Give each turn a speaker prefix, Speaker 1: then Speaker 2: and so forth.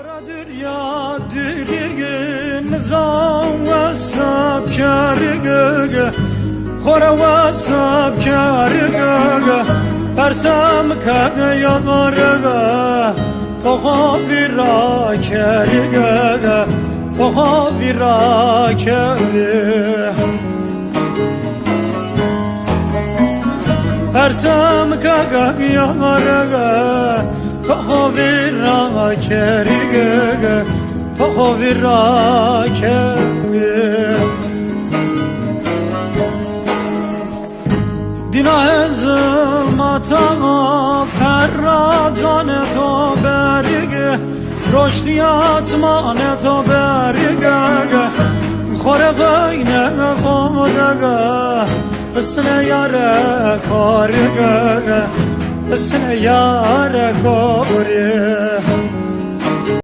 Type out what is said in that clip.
Speaker 1: Kara dünya dürügü nizam ve sabkarı göge Kora ve sabkarı göge Persam kage yagarıga Toğa vira keri göge Toğa vira keri Persam kage yagarıga Toğa vira keri göge Toğa vira keri Dina zulmata ferradan to berge Roşdiyat mane to berge Khore gayne khodaga Isne yare korge Isne yare kore